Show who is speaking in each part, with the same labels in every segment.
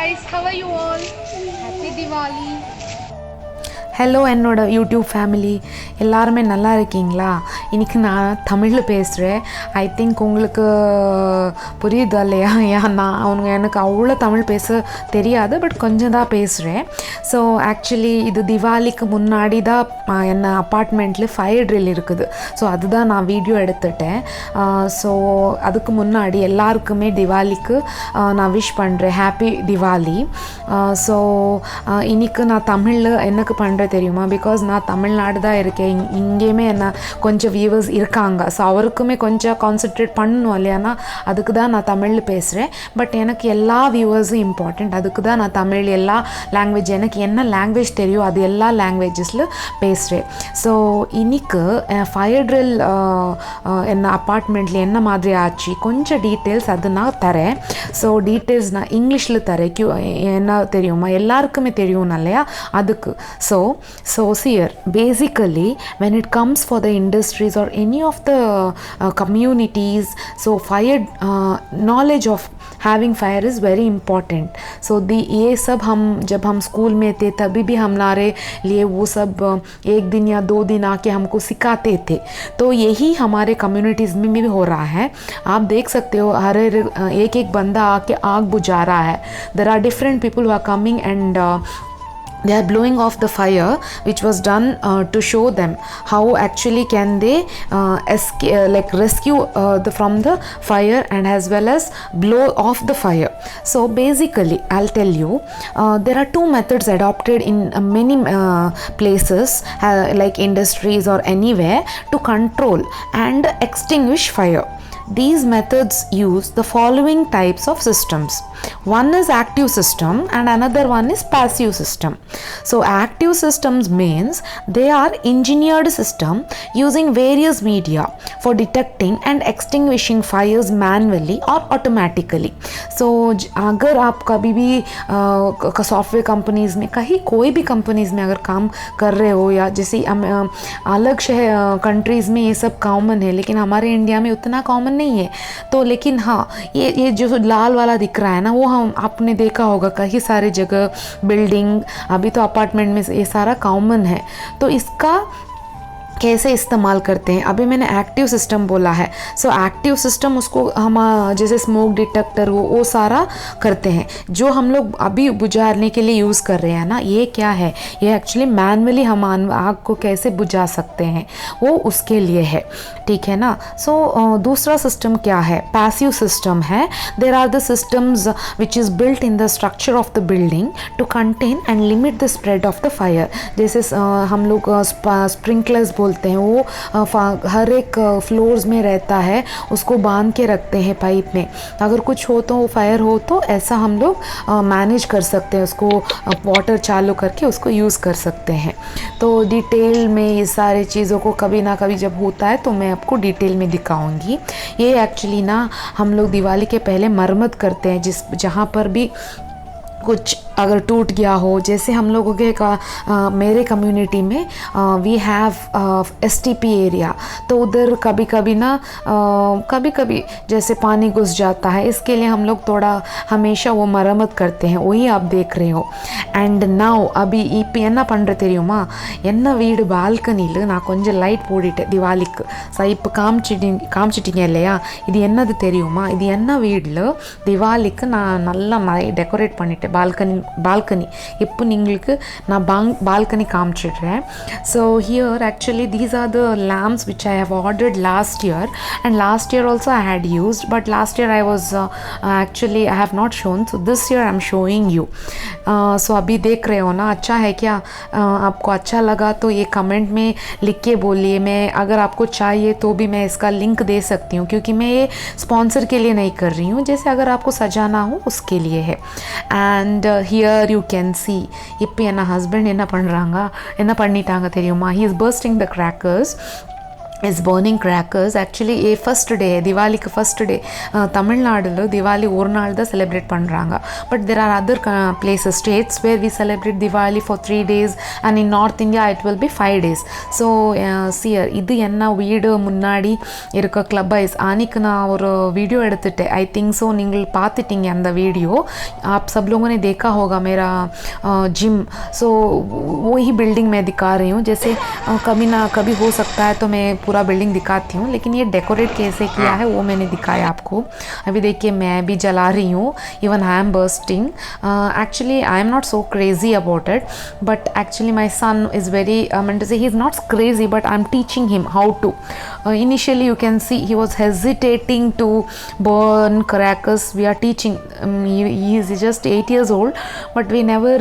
Speaker 1: guys, how are you all? Happy Diwali.
Speaker 2: Hello என்னோட YouTube family எல்லாருமே நல்லா இருக்கீங்களா? இன்றைக்கி நான் தமிழில் பேசுகிறேன். ஐ திங்க் உங்களுக்கு புரியுது இல்லையா? எனக்கு அவ்வளோ தமிழ் பேச தெரியாது, பட் கொஞ்சம் தான் பேசுகிறேன். ஸோ ஆக்சுவலி இது திவாலிக்கு முன்னாடி தான் என்ன அப்பார்ட்மெண்ட்டில் ஃபயர் ட்ரில் இருக்குது. ஸோ அதுதான் நான் வீடியோ எடுத்துட்டேன். ஸோ அதுக்கு முன்னாடி எல்லாருக்குமே திவாலிக்கு நான் விஷ் பண்ணுறேன், ஹாப்பி திவாலி. ஸோ இன்றைக்கி நான் தமிழில் எனக்கு பண்ணுறேன் தெரியுமா? பிகாஸ் நான் தமிழ்நாடு தான் இருக்கேன், இங்கேயுமே என்ன கொஞ்சம் வியூவர்ஸ் இருக்காங்க. ஸோ அவருக்குமே கொஞ்சம் கான்சென்ட்ரேட் பண்ணணும் இல்லையானா, அதுக்கு தான் நான் தமிழில் பேசுகிறேன். பட் எனக்கு எல்லா வியூவர்ஸும் இம்பார்ட்டண்ட், அதுக்கு தான் நான் தமிழ் எல்லா லாங்குவேஜ் எனக்கு என்ன லாங்குவேஜ் தெரியும் அது எல்லா லாங்குவேஜஸில் பேசுகிறேன். ஸோ இன்றைக்கு ஃபயர் ட்ரில் என்ன அப்பார்ட்மெண்ட்டில் என்ன மாதிரி ஆச்சு கொஞ்சம் டீட்டெயில்ஸ் அது நான் தரேன். ஸோ டீட்டெயில்ஸ் நான் இங்கிலீஷில் தரேன். என்ன தெரியுமா, எல்லாருக்குமே தெரியும் இல்லையா அதுக்கு. So here basically when it comes for the industries or any of the communities, so fire knowledge of having fire is very important. So ये सब जब हम स्कूल में थे तभी भी हमारे लिए वो सब एक दिन या 2 दिन आके हमको सिखाते थे. तो यही हमारे कम्युनिटीज़ में भी हो रहा है. आप देख सकते हो हर एक बंदा आके आग बुझा रहा है. There are different people who are coming and they are blowing off the fire which was done to show them how actually can they rescue from the fire and as well as blow off the fire. So basically I'll tell you, there are 2 methods adopted in many places like industries or anywhere to control and extinguish fire. These methods use the following types of systems. One is active system and another one is passive system. So active systems means they are engineered system using various media for detecting and extinguishing fires manually or automatically. So अगर आप कभी भी software companies में कहीं कोई भी companies में अगर काम कर रहे हो या जैसे अलग शहर कंट्रीज़ में ये सब कॉमन है, लेकिन हमारे इंडिया में उतना कॉमन नहीं है. तो लेकिन हाँ, ये जो लाल वाला दिख रहा है ना, वो हम आपने देखा होगा कई सारे जगह बिल्डिंग, अभी तो अपार्टमेंट में ये सारा कॉमन है. तो इसका कैसे इस्तेमाल करते हैं, अभी मैंने एक्टिव सिस्टम बोला है. सो एक्टिव सिस्टम उसको हम जैसे स्मोक डिटेक्टर वो सारा करते हैं. जो हम लोग अभी बुझाने के लिए यूज़ कर रहे हैं ना, ये क्या है, ये एक्चुअली मैनुअली हम आग को कैसे बुझा सकते हैं वो उसके लिए है, ठीक है ना. सो दूसरा सिस्टम क्या है, पैसिव सिस्टम है. There are the systems which is built in the structure of the building to contain and limit the spread of the fire. जैसे हम लोग स्प्रिंकलर्स बोलते हैं, वो हर एक फ्लोर्स में रहता है, उसको बांध के रखते हैं पाइप में. अगर कुछ हो तो फायर हो तो ऐसा हम लोग मैनेज कर सकते हैं, उसको वाटर चालू करके उसको यूज़ कर सकते हैं. तो डिटेल में ये सारी चीज़ों को कभी ना कभी जब होता है तो मैं आपको डिटेल में दिखाऊंगी. ये एक्चुअली ना हम लोग दिवाली के पहले मरम्मत करते हैं, जहाँ पर भी कुछ अगर टूट गया हो. जैसे हम लोगों के मेरे कम्युनिटी में वी हैव STP एरिया, तो उधर कभी कभी ना कभी कभी जैसे पानी घुस जाता है, इसके लिए हम लोग थोड़ा हमेशा वो मरम्मत करते हैं. वही आप देख रहे हो. एंड नाउ अभी இப்போ என்ன பண்ணுற தெரியுமா, என்ன வீடு பால்கனியில் நான் கொஞ்சம் லைட் போட்டுட்டேன் திவாலிக்கு. ஸோ இப்போ காமிச்சிட்டிங்க இல்லையா, இது என்னது தெரியுமா, இது என்ன வீடில் திவாலிக்கு நான் நல்லா டெக்கரேட் பண்ணிட்டேன். பால்கனி இப்போ நீங்களுக்கு நான் பால்கனி காமிச்சிடுறேன். So here actually these are the lamps which I have ordered last year, and last year also I had used, but last year I was actually I have not shown, so this year I'm showing you. So अभी देख रहे हो ना, अच्छा है क्या, आपको अच्छा लगा तो ये कमेंट में लिख के बोलिए. मैं अगर आपको चाहिए तो भी मैं इसका लिंक दे सकती हूँ, क्योंकि मैं ये स्पॉन्सर के लिए नहीं कर रही हूँ, जैसे अगर आपको सजाना हो उसके लिए है. And here you can see இப்போ என்ன ஹஸ்பண்ட் என்ன பண்ணிட்டாங்க தெரியுமா, he is bursting the crackers. is burning crackers. Actually ये फर्स्ट डे है, दिवाली का फर्स्ट डे तमिलनाडु दिवाली और नाल दा celebrate पண்றாங்க. But there are other places, states where we celebrate Diwali for 3 days and in North India it will be 5 days. So see இது என்ன வீடு முன்னாடி இருக்க கிளப் ஐஸ் ஆனிக்கு நான் ஒரு वीडियो எடுத்துட்டேன். I think so நீங்கள் பார்த்துட்டீங்க அந்த வீடிयो. आप सब लोगों ने देखा होगा मेरा जिम. So वही बिल्डिंग मैं दिखा रही हूँ. जैसे कभी ना कभी हो सकता है तो मैं पूरा बिल्डिंग दिखाती हूँ, लेकिन ये डेकोरेट कैसे किया है वो मैंने दिखाया आपको. अभी देखिए मैं भी जला रही हूँ. Even I am bursting. Actually I am not so crazy about it, but actually my son is very he is not crazy, but I am teaching him how to. Initially you can see he was hesitating to burn crackers. We are teaching. He is just 8 years old, but we never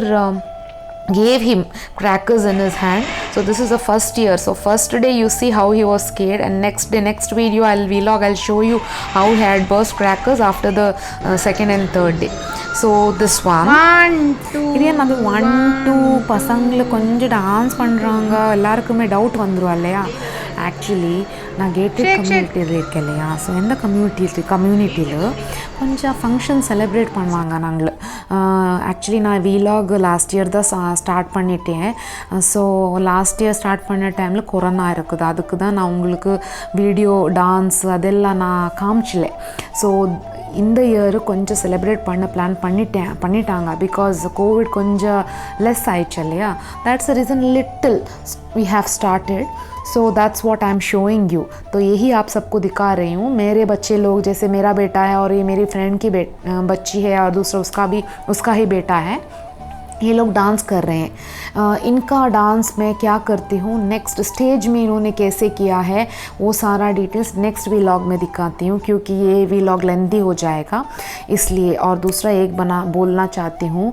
Speaker 2: gave him crackers in his hand. So this is the first year. So first day you see how he was scared, and next day, next video I'll show you how he had burst crackers after the second and third day. So this one
Speaker 1: 1 2
Speaker 2: இது என்னது 1 2 பசங்களை கொஞ்சம் dance பண்ணுறாங்க. எல்லாருக்குமே doubt வந்துடும் இல்லையா. Actually நான் gated கம்யூனிட்டியில் இருக்கேன் இல்லையா. ஸோ எந்த கம்யூனிட்டியில் கொஞ்சம் ஃபங்க்ஷன் செலிப்ரேட் பண்ணுவாங்க நாங்கள். ஆக்சுவலி நான் வீலாக் லாஸ்ட் இயர் தான் ஸ்டார்ட் பண்ணிட்டேன். ஸோ லாஸ்ட் இயர் ஸ்டார்ட் பண்ண டைமில் கொரோனா இருக்குது. அதுக்கு தான் நான் உங்களுக்கு வீடியோ டான்ஸ் அதெல்லாம் நான் காமிச்சில்லை. ஸோ இந்த இயர் கொஞ்சம் செலிப்ரேட் பண்ண பிளான் பண்ணிட்டாங்க. பிகாஸ் கோவிட் கொஞ்சம் லெஸ் ஆயிடுச்சு இல்லையா. That's the reason little we have started. So that's what I am showing you. तो यही आप सबको दिखा रही हूँ. मेरे बच्चे लोग, जैसे मेरा बेटा है और ये मेरी फ्रेंड की बच्ची है और दूसरा उसका ही बेटा है, ये लोग डांस कर रहे हैं. इनका डांस मैं क्या करती हूँ, नेक्स्ट स्टेज में इन्होंने कैसे किया है वो सारा डिटेल्स नेक्स्ट व्लॉग में दिखाती हूँ, क्योंकि ये व्लॉग लेंथी हो जाएगा इसलिए. और दूसरा एक बोलना चाहती हूँ,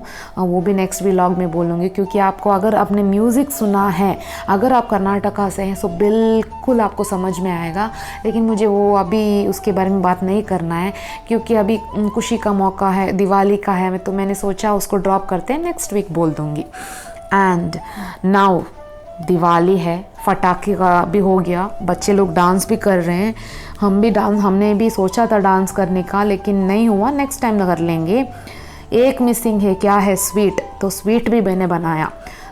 Speaker 2: वो भी नेक्स्ट व्लॉग में बोलूँगी, क्योंकि आपको अगर आपने म्यूज़िक सुना है, अगर आप कर्नाटका से हैं तो बिल्कुल आपको समझ में आएगा. लेकिन मुझे वो अभी उसके बारे में बात नहीं करना है, क्योंकि अभी खुशी का मौका है, दिवाली का है, तो मैंने सोचा उसको ड्रॉप करते हैं, नेक्स्ट वीक बोल दूँगी. एंड नाउ दिवाली है, फटाके का भी हो गया, बच्चे लोग डांस भी कर रहे हैं. हमने भी सोचा था डांस करने का, लेकिन नहीं हुआ. नेक्स्ट टाइम कर लेंगे. एक मिसिंग है, क्या है, स्वीट. तो स्वीट भी मैंने बनाया.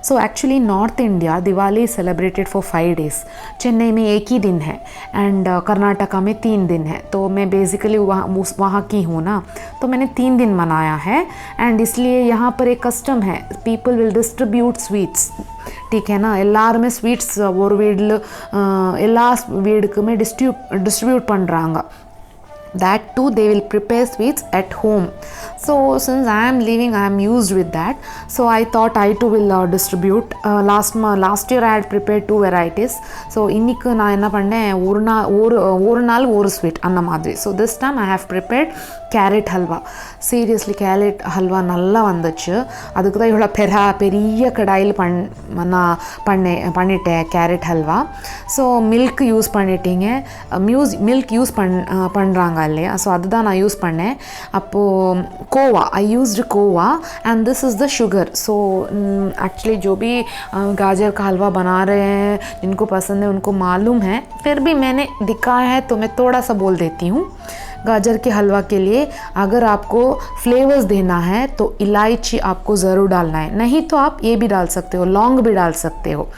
Speaker 2: So actually north India Diwali celebrated for 5 days. Chennai में एक ही दिन है एंड कर्नाटका में 3 दिन है. तो मैं बेसिकली वहाँ की हूँ ना, तो मैंने 3 दिन मनाया है. एंड इसलिए यहाँ पर एक कस्टम है, पीपल विल डिस्ट्रीब्यूट स्वीट्स. ठीक है ना. எல்லாருமே ஸ்வீட்ஸ் ஒரு வீட்டில் எல்லா வீடுக்குமே டிஸ்ட்ரிபியூட் பண்ணுறாங்க. That too they will prepare sweets at home. So since I am living, I am used with that. So I thought I too will distribute. Last year I had prepared 2 varieties. So இன்னைக்கு நான் என்ன பண்ணேன், ஒரு நாள் ஒரு sweet அந்த மாதிரி. So this time I have prepared carrot halwa. Seriously carrot halwa நல்லா வந்துச்சு. அதுக்கு தான் இவ்வளோ பெரிய கடாயில் நான் பண்ணிட்டேன் carrot halwa. So milk use பண்ணிட்டீங்க, மில்க் யூஸ் பண்ணுறாங்க இல்லையா. ஸோ அதுதான் நான் யூஸ் பண்ணேன். அப்போது Goa, I used cava and this is the sugar. So actually जो भी गाजर का हलवा बना रहे हैं, जिनको पसंद है उनको मालूम है, फिर भी मैंने दिखाया है तो मैं थोड़ा सा बोल देती हूँ. गाजर के हलवा के लिए अगर आपको फ्लेवर्स देना है तो इलायची आपको ज़रूर डालना है, नहीं तो आप ये भी डाल सकते हो, लौंग भी डाल सकते हो.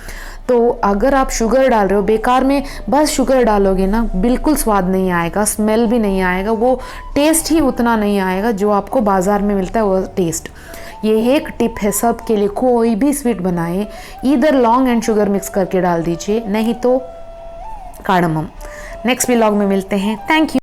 Speaker 2: तो अगर आप शुगर डाल रहे हो, बेकार में बस शुगर डालोगे ना, बिल्कुल स्वाद नहीं आएगा, स्मेल भी नहीं आएगा, वो टेस्ट ही उतना नहीं आएगा जो आपको बाज़ार में मिलता है वो टेस्ट. ये एक टिप है सब के लिए. कोई भी स्वीट बनाए, इधर लौंग एंड शुगर मिक्स करके डाल दीजिए, नहीं तो कार्डमम. नेक्स्ट व्लॉग में मिलते हैं. Thank you.